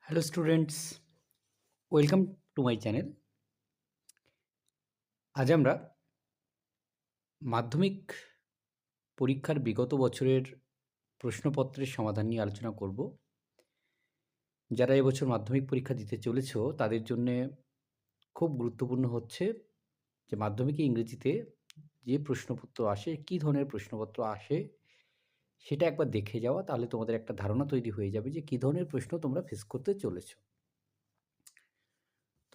Hello students, welcome to my channel. আজ আমরা মাধ্যমিক পরীক্ষার বিগত বছরের প্রশ্নপত্রের সমাধান নিয়ে আলোচনা করব। যারা এবছর মাধ্যমিক পরীক্ষা দিতে চলেছ তাদের জন্যে খুব গুরুত্বপূর্ণ হচ্ছে যে মাধ্যমিকে ইংরেজিতে যে প্রশ্নপত্র আসে, কী ধরনের প্রশ্নপত্র আসে সেটা একবার দেখে যাওয়া, তাহলে তোমাদের একটা ধারণা তৈরি হয়ে যাবে যে কী ধরনের প্রশ্ন তোমরা ফেস করতে চলেছ।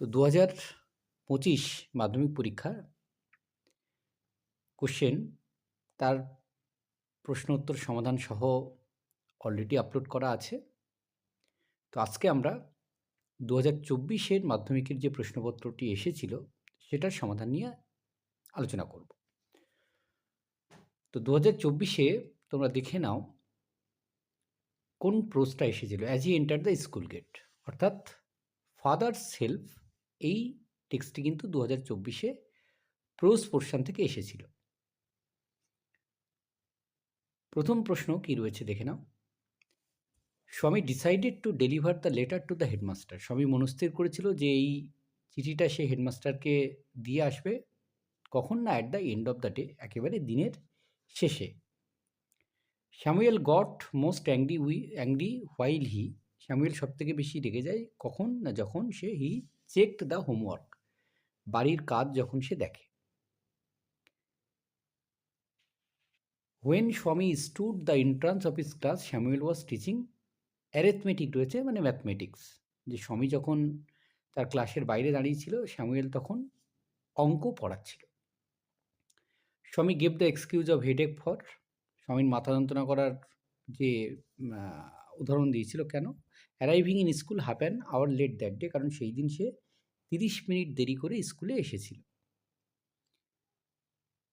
তো 2025 মাধ্যমিক পরীক্ষার কোশ্চেন, তার প্রশ্ন উত্তর সমাধান সহ অলরেডি আপলোড করা আছে। তো আজকে আমরা 2024-এর মাধ্যমিকের যে প্রশ্নপত্রটি এসেছিল সেটার সমাধান নিয়ে আলোচনা করব। তো 2024-এ তোমরা দেখে নাও কোন প্রোজটা এসেছিল। As I enter the school gate, অর্থাৎ ফাদার্স হেল্প, এই টেক্সটটি কিন্তু 2024-এ প্রোজ পোর্শন থেকে এসেছিল। প্রথম প্রশ্ন কি রয়েছে দেখে নাও। স্বামী decided to deliver the letter to the headmaster. স্বামী মনস্থির করেছিল যে এই চিঠিটা সে হেডমাস্টারকে দিয়ে আসবে। কখন না? At the end of the day, একেবারে দিনের শেষে। Samuel goat most angry while he. Samuel সব থেকে বেশি রেগে যায় কখন না? যখন সে চেকড দ্য হোমওয়ার্ক, বাড়ির কাজ যখন সে দেখে। হোয়েন স্বামী stood the entrance of his class, Samuel was teaching arithmetic রয়েছে, মানে ম্যাথমেটিক্স। যে স্বামী যখন তার ক্লাসের বাইরে দাঁড়িয়েছিল, স্যামুয়েল তখন অঙ্ক পড়াচ্ছিল। Swami gave the excuse of headache for. স্বামীর মাথা যন্ত্রণা করার যে উদাহরণ দিয়েছিল কেন? Arriving in school half an hour late that day, কারণ সেই দিন সে 30 মিনিট দেরি করে স্কুলে এসেছিল।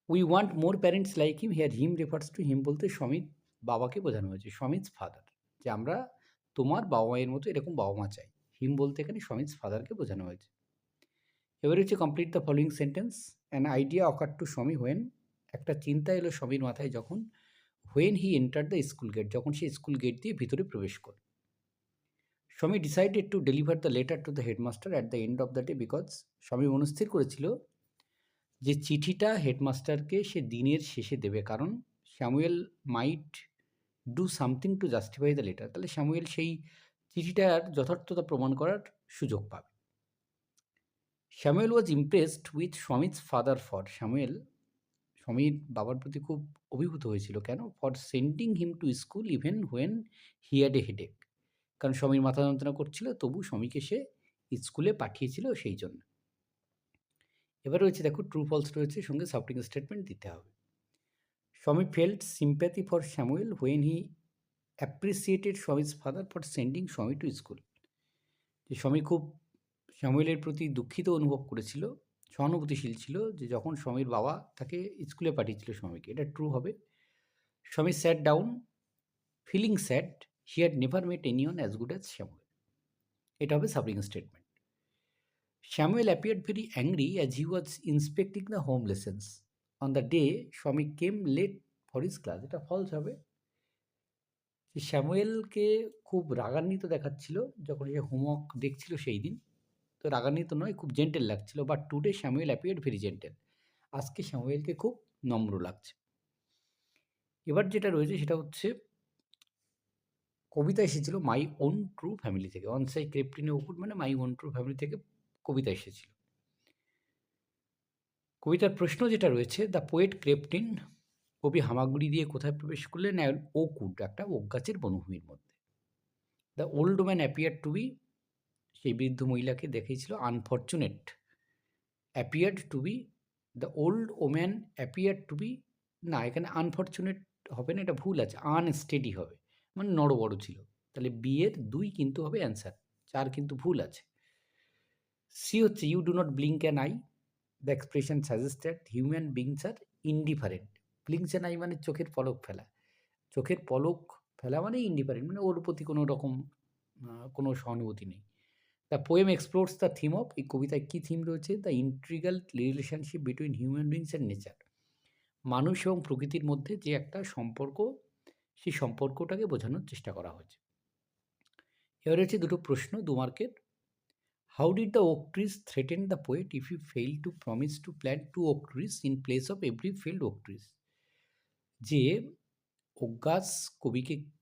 We want more parents like him. Here him refers to him বলতে স্বামীর বাবাকে বোঝানো হয়েছে, স্বামীজ ফাদার, যে আমরা তোমার বাবা মায়ের মতো এরকম বাবা মা চাই। হিম বলতে এখানে স্বামীজ ফাদারকে বোঝানো হয়েছে। এবারে হচ্ছে complete the following sentence. An idea occur to Swami when, একটা চিন্তা এলো স্বামীর মাথায় যখন, when he enter the school gate, যখন সে স্কুল গেট দিয়ে ভিতরে প্রবেশ করে। Swami decided to deliver the letter to the headmaster at the end of the day, because Swami মনস্থির করেছিল যে চিঠিটা হেডমাস্টারকে সে দিনের শেষে দেবে, কারণ Samuel might do something to justify the letter, তাহলে স্যামুয়েল সেই চিঠিটার যথার্থতা প্রমাণ করার সুযোগ পাবে। Samuel was impressed with Swami's father for, স্বামীর বাবার প্রতি খুব অভিভূত হয়েছিল কেন? For sending him to school even when he had a headache, কারণ স্বামীর মাথা যন্ত্রণা করছিল, তবু স্বামীকে সে স্কুলে পাঠিয়েছিল সেই জন্য। এবার রয়েছে দেখো ট্রু ফলস রয়েছে, সঙ্গে সাপোর্টিং স্টেটমেন্ট দিতে হবে। স্বামী felt sympathy for Samuel when he appreciated Swami's father for sending স্বামী টু স্কুল, যে স্বামী খুব স্যামুয়েলের প্রতি দুঃখিত অনুভব করেছিল, সহানুভূতিশীল ছিল, যে যখন স্বামীর বাবা তাকে স্কুলে পাঠিয়েছিল স্বামীকে। এটা ট্রু হবে। Swami sat down feeling sad, he had never met anyone as good as Samuel, এটা হবে সাবলিং statement. Samuel appeared very angry as he was inspecting the home lessons on the day Swami came late for his class, এটা false হবে। স্যামুয়েলকে খুব রাগান্বিত দেখাচ্ছিল যখন সে হোমওয়ার্ক দেখছিল সেই দিন, তো রাগান্বিত নয়, খুব জেন্টেল লাগছিল। But today Samuel appeared very gentle, আজকে স্যামুয়েলকে খুব নম্র লাগছে। এবার যেটা রয়েছে সেটা হচ্ছে কবিতা এসেছিল মাই ওন ট্রু ফ্যামিলি থেকে। অনসাই ক্রেপ্টিনে ওকুড মানে মাই ওন ট্রু ফ্যামিলি থেকে কবিতা এসেছিল। কবিতার প্রশ্ন যেটা রয়েছে, দ্য পোয়েট ক্রেপ্টিন, কবি হামাগুড়ি দিয়ে কোথায় প্রবেশ করলেন? ওকুড, একটা ওক গাছের বনভূমির মধ্যে। The old man appear to be, সেই বৃদ্ধ মহিলাকে দেখেছিল unfortunate. Appeared to be, the old woman appear to be, না এখানে আনফর্চুনেট হবে না, এটা ভুল আছে, আনস্টেডি হবে, মানে নড়বড় ছিল। তাহলে বি এর 2 কিন্তু হবে অ্যান্সার, 4 কিন্তু ভুল আছে। সি হচ্ছে you do not blink an eye, the expression suggest that human beings are indifferent. Blinks an eye মানে চোখের পলক ফেলা, চোখের পলক ফেলা মানে ইনডিফারেন্ট, মানে ওর প্রতি কোনো রকম কোনো সহানুভূতি নেই। The poem explores the theme of, এই কবিতায় কী থিম রয়েছে? The integral relationship between human beings and nature, মানুষ এবং প্রকৃতির মধ্যে যে একটা সম্পর্ক, সেই সম্পর্কটাকে বোঝানোর চেষ্টা করা হয়েছে। এবারে হচ্ছে দুটো প্রশ্ন ২ মার্কের। How did the oak trees threaten the poet if he fail to promise to plant 2 oak trees in place of every failed oak trees? যে ওক গাছ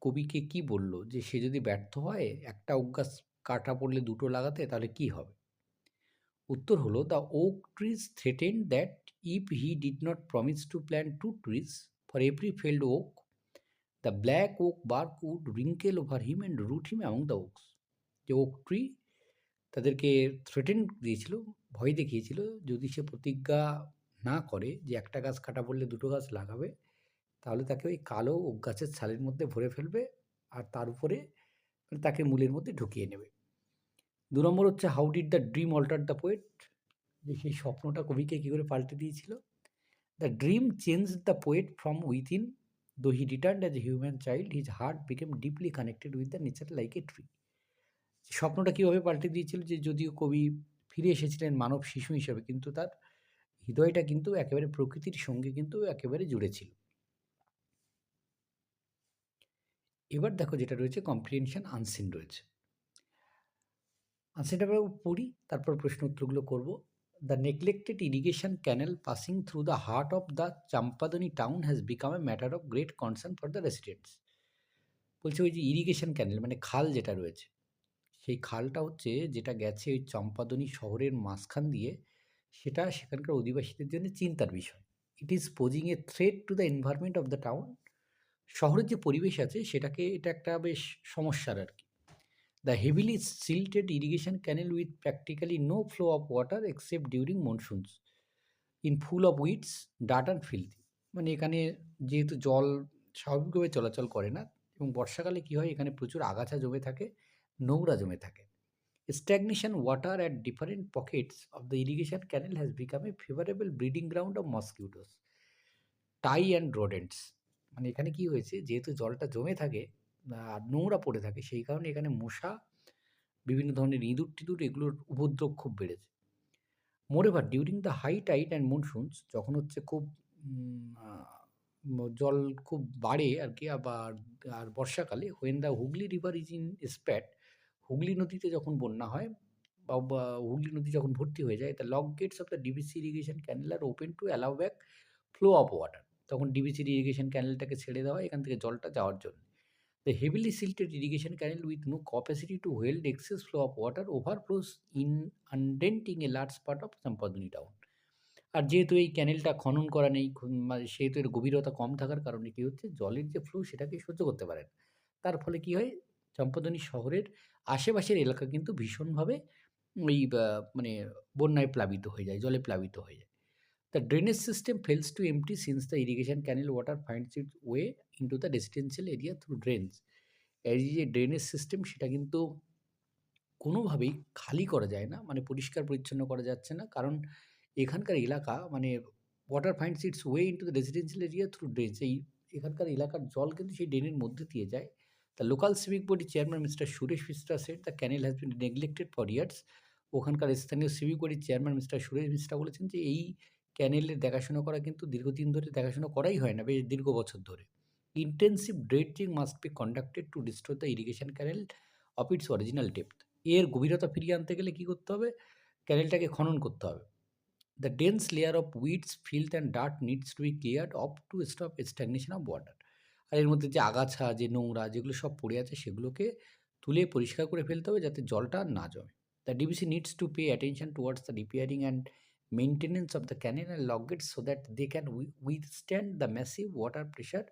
কবিকে কি বলল যে সে যদি ব্যর্থ হয় একটা ওক গাছ কাটা পড়লে ২ টো লাগাতে তাহলে কি হবে? উত্তর হলো, the oak trees threatened that if he did not promise to plant 2 trees for every failed oak, the black oak bark would wrinkle over him and root him among the oaks. যে oak tree তাদেরকে threaten দিয়েছিল, ভয় দেখিয়েছিল, যদি সে প্রতিজ্ঞা না করে যে একটা গাছ কাটা পড়লে ২ টো গাছ লাগাবে, তাহলে তাকে ওই কালো ওক গাছের ছালের মধ্যে ভরে ফেলবে আর তার উপরে তাকে মূলের মধ্যে ঢুকিয়ে নেবে। ২ নম্বর হচ্ছে how did the dream alter the poet? যে সেই স্বপ্নটা কবিকে কী করে পাল্টে দিয়েছিল? The dream changed the poet from within, though he returned as a human child, his heart became deeply connected with the nature like a tree. স্বপ্নটা কীভাবে পাল্টে দিয়েছিল? যে যদিও কবি ফিরে এসেছিলেন মানব শিশু হিসেবে, কিন্তু তার হৃদয়টা কিন্তু একেবারে প্রকৃতির সঙ্গে কিন্তু একেবারে জুড়ে ছিল। এবার দেখো যেটা রয়েছে কম্প্রিহেনশন আনসিন রয়েছে। আনসিনটা আমরা পড়ি, তারপর প্রশ্ন উত্তরগুলো করব। The neglected irrigation canal passing through the heart of the Champdani town has become a matter of great concern for the residents. বলছে ওই যে ইরিগেশন ক্যানেল মানে খাল যেটা রয়েছে, সেই খালটা হচ্ছে যেটা গেছে ওই চম্পাদনি শহরের মাঝখান দিয়ে, সেটা সেখানকার অধিবাসীদের জন্য চিন্তার বিষয়। It is posing A threat to the environment of the town. শহরের যে পরিবেশ আছে সেটাকে এটা একটা বেশ সমস্যার আর কি। The heavily silted irrigation canal with practically no flow of water except during monsoons in full of weeds ডাট অ্যান্ড ফিল্থি। মানে এখানে যেহেতু জল স্বাভাবিকভাবে চলাচল করে না, এবং বর্ষাকালে কী হয়, এখানে প্রচুর আগাছা জমে থাকে, নোংরা জমে থাকে। Stagnation water at different pockets of the irrigation canal has become a favorable breeding ground of mosquitoes, tie and rodents. মানে এখানে কি হয়েছে, যেহেতু জলটা জমে থাকে আর নোংরা পড়ে থাকে, সেই কারণে এখানে মশা, বিভিন্ন ধরনের ইঁদুর-টিঁদুর এগুলোর উপদ্রব খুব বেড়েছে। Moreover during the high tide and monsoons, যখন হচ্ছে খুব জল খুব বাড়ে আর কি, আবার আর বর্ষাকালে, when the Hooghly river is in spate, Hooghly নদীতে যখন বন্যা হয় বা হুগলি নদী যখন ভর্তি হয়ে যায়, the lock gates of the DVC irrigation canal are open to allow back flow of water. তখন ডিবিসির ইরিগেশন ক্যানেলটাকে ছেড়ে দেওয়া হয় এখান থেকে জলটা যাওয়ার জন্য। The heavily silted irrigation canal with no capacity to hold excess flow of water overflows in inundating a large part of Champdani town. আর যেহেতু এই ক্যানেলটা খনন করা নেই, মানে সেহেতু এর গভীরতা কম থাকার কারণে কী হচ্ছে, জলের যে ফ্লো সেটাকে সহ্য করতে পারে না। তার ফলে কী হয়, চম্পাবনি শহরের আশেপাশের এলাকা কিন্তু ভীষণভাবে ওই মানে বন্যায় প্লাবিত হয়ে যায়, জলে প্লাবিত হয়ে যায়। The drainage system fails to empty since the irrigation canal water finds its way into the residential area through drains. এই যে ড্রেনেজ সিস্টেম সেটা কিন্তু কোনোভাবেই খালি করা যায় না, মানে পরিষ্কার পরিচ্ছন্ন করা যাচ্ছে না, কারণ এখানকার এলাকা মানে water finds its way into the residential area through drains. এই এখানকার এলাকার জল কিন্তু সেই ড্রেনের মধ্যে দিয়ে যায়। The local civic body chairman mister Suresh Mishra said the canal has been neglected for years. ওখানকার স্থানীয় সিভিক বডির চেয়ারম্যান মিস্টার সুরেশ মিশ্রা বলেছেন যে এই ক্যানেলের দেখাশোনা করা কিন্তু দীর্ঘদিন ধরে দেখাশোনা করাই হয় না, বেশ দীর্ঘ বছর ধরে। Intensive dredging must be conducted to restore the irrigation canal of its original depth. এর গভীরতা ফিরিয়ে আনতে গেলে কী করতে হবে, ক্যানেলটাকে খনন করতে হবে। The dense layer of weeds filth and dirt needs to be cleared off to stop stagnation of water. আর এর মধ্যে যে আগাছা, যে নোংরা যেগুলো সব পড়ে আছে, সেগুলোকে তুলে পরিষ্কার করে ফেলতে হবে যাতে জলটা আর না জমে। The DBC needs to pay attention towards the repairing and maintenance of the canal and lock gates so that they can withstand the massive water pressure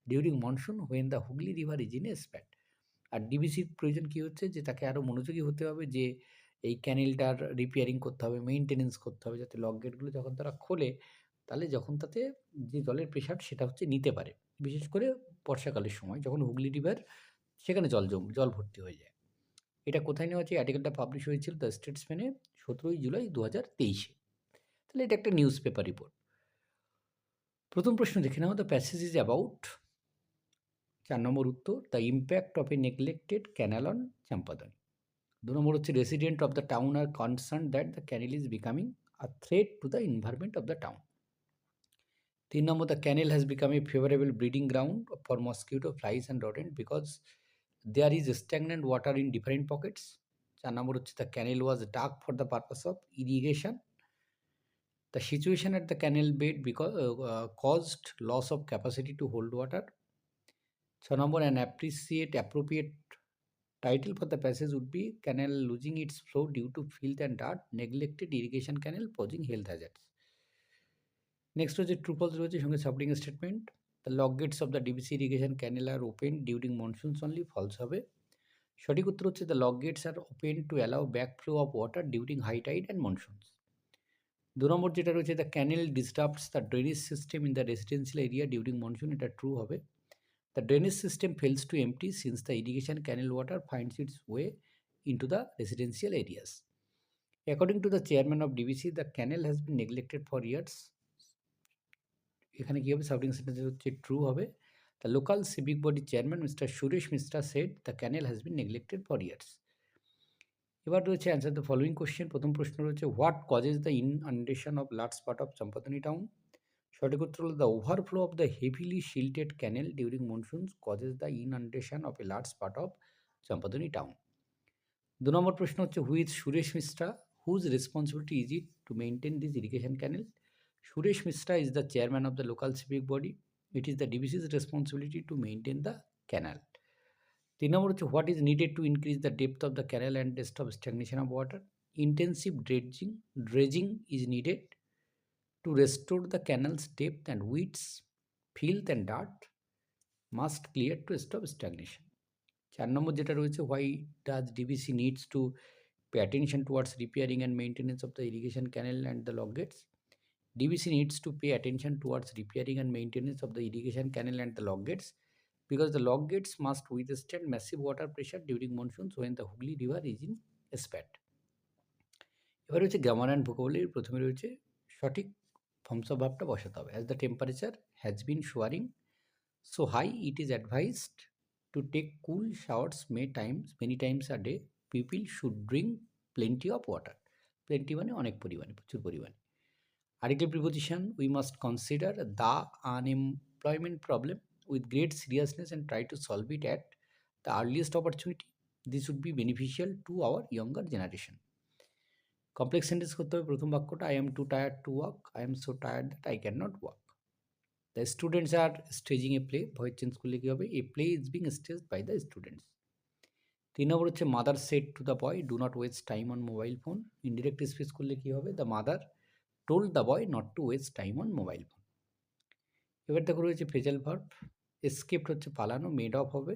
during monsoon when the Hooghly river is in a spate. আর ডিবিসির প্রয়োজন কী হচ্ছে, যে তাকে আরও মনোযোগী হতে হবে, যে এই ক্যানেলটার রিপেয়ারিং করতে হবে, মেইনটেনেন্স করতে হবে, যাতে লক গেটগুলো যখন তারা খোলে, তাহলে যখন তাতে যে জলের প্রেশার সেটা হচ্ছে নিতে পারে। বিশেষ করে বর্ষাকালের সময় যখন হুগলি রিভার সেখানে জল ভর্তি হয়ে যায়। এটা কোথায় নেওয়া হচ্ছে? আর্টিকেলটা পাবলিশ হয়েছিল দ্য স্টেটসম্যানে 17 জুলাই 2023-এ। তাহলে এটা একটা নিউজ পেপার রিপোর্ট। প্রথম প্রশ্ন দেখে নাও, দ্য প্যাসেজ ইজ অ্যাবাউট, 4 নম্বর উত্তর, the impact of a neglected canal on Champdani. 2 নম্বর হচ্ছে, resident of the town are concern that the canal is becoming a threat to the environment of the town. 3 নম্বর, the canal has become a favourable breeding ground for mosquito, flies and rodent because there is stagnant water in different pockets. 4 নম্বর হচ্ছে the canal was dug for the purpose of irrigation. The situation at the canal bed because caused loss of capacity to hold water. 6 number, an appropriate title for the passage would be canal losing its flow due to filth and dirt, neglected irrigation canal posing health hazards. Next was a true false রয়েছে সঙ্গে supporting statement. The log gates of the DBC irrigation canal are open during monsoons only, false হবে। সঠিক উত্তর হচ্ছে the log gates are open to allow backflow of water during high tide and monsoons. 2 নম্বর যেটা রয়েছে, the canal disturbs the drainage system in the residential area during monsoon, এটা true হবে। The drainage system fails to empty since the irrigation canal water finds its way into the residential areas. According to the chairman of DVC, the canal has been neglected for years. এখানে কী হবে, সাবডিং sentence হচ্ছে true হবে। The local civic body chairman mister Suresh Mishra said the canal has been neglected for years. এবার রয়েছে answer the following question. প্রথম প্রশ্ন রয়েছে, what causes the inundation of large part of Champdani town. সঠিক উত্তর হল the overflow of the heavily silted canal during monsoons causes the inundation of a large part of Champdani town. 2 নম্বর প্রশ্ন হচ্ছে, who is Suresh Mishra, whose responsibility is it to maintain this irrigation canal. Suresh Mishra is the chairman of the local civic body, it is the DBC's responsibility to maintain the canal. 3 নম্বর হচ্ছে, what is needed to increase the depth of the canal and stop stagnation of water. Intensive dredging is needed to restore the canal's depth, and weeds, filth and dirt must clear to stop stagnation. 4 নম্বর যেটা রয়েছে, why does DBC needs to pay attention towards repairing and maintenance of the irrigation canal and the log gates? DBC needs to pay attention towards repairing and maintenance of the irrigation canal and the log gates because the log gates must withstand massive water pressure during monsoons when the Hooghly River is in spate. এবার হচ্ছে grammar and vocabulary. প্রথমে রয়েছে সঠিক forms of ভার্বটা বসাতে হবে। As the temperature has been soaring so high it is advised to take cool showers many times a day, people should drink plenty of water. Plenty মানে অনেক পরিমাণে, প্রচুর পরিমাণে। Article preposition, we must consider the unemployment problem with great seriousness and try to solve it at the earliest opportunity, this would be beneficial to our younger generation. Complex sentence করতে হবে। প্রথম বাক্যটা, I am too tired to walk, I am so tired that I can not walk. The students are staging a play, voice change করলে কী হবে, a play is being staged by the students. 3 নম্বর হচ্ছে, mother said to the boy do not waste time on mobile phone. Indirect speech করলে কী হবে, the mother told the boy not to waste time on mobile phone. এবার দেখো রয়েছে phrasal verb. Escaped হচ্ছে পালানো, মেড অফ হবে।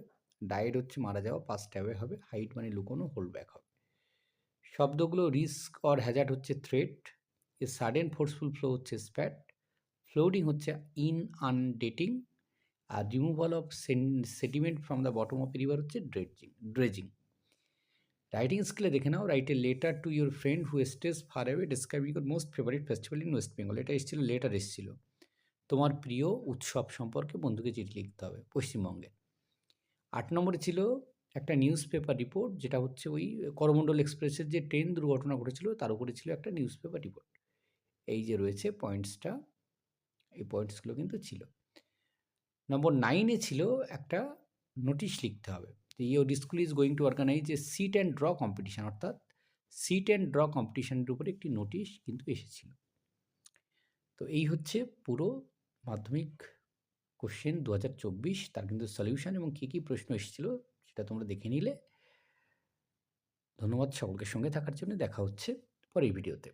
Died হচ্ছে মারা যাওয়া, পাস্ট হ্যাভে হবে। হাইড মানে লুকোনো, হোল্ড ব্যাক হবে। শব্দগুলো, রিস্ক অর হ্যাজার্ড হচ্ছে threat, a sudden forceful flow হচ্ছে স্প্যাট, ফ্লোডিং হচ্ছে ইনআনডেটিং, আর removal of sediment from the bottom of river হচ্ছে ড্রেজিং। রাইটিং স্কিলে দেখে নাও, write a letter to your friend who stays far away describing your most favourite festival in West Bengal. এটা এসেছিল, letter এসেছিল। তোমার প্রিয় উৎসব সম্পর্কে বন্ধুকে চিঠি লিখতে হবে পশ্চিমবঙ্গে। 8 নম্বরে ছিল একটা নিউজ পেপার রিপোর্ট, যেটা হচ্ছে ওই করমণ্ডল এক্সপ্রেসের যে ট্রেন দুর্ঘটনা ঘটেছিল তার উপরে ছিল একটা নিউজ পেপার রিপোর্ট। এই যে রয়েছে পয়েন্টসটা, এই পয়েন্টসগুলো কিন্তু ছিল। নম্বর 9-এ ছিল একটা নোটিশ লিখতে হবে। Your school is going to organise a sit and draw competition, অর্থাৎ সিট অ্যান্ড ড্র কম্পিটিশানের উপরে একটি নোটিশ কিন্তু এসেছিল। তো এই হচ্ছে পুরো মাধ্যমিক কোশ্চেন 2024, তার কিন্তু সলিউশন এবং কী কী প্রশ্ন এসেছিল সেটা তোমরা দেখে নিলে। ধন্যবাদ সকলকে সঙ্গে থাকার জন্য। দেখা হচ্ছে পরের ভিডিওতে।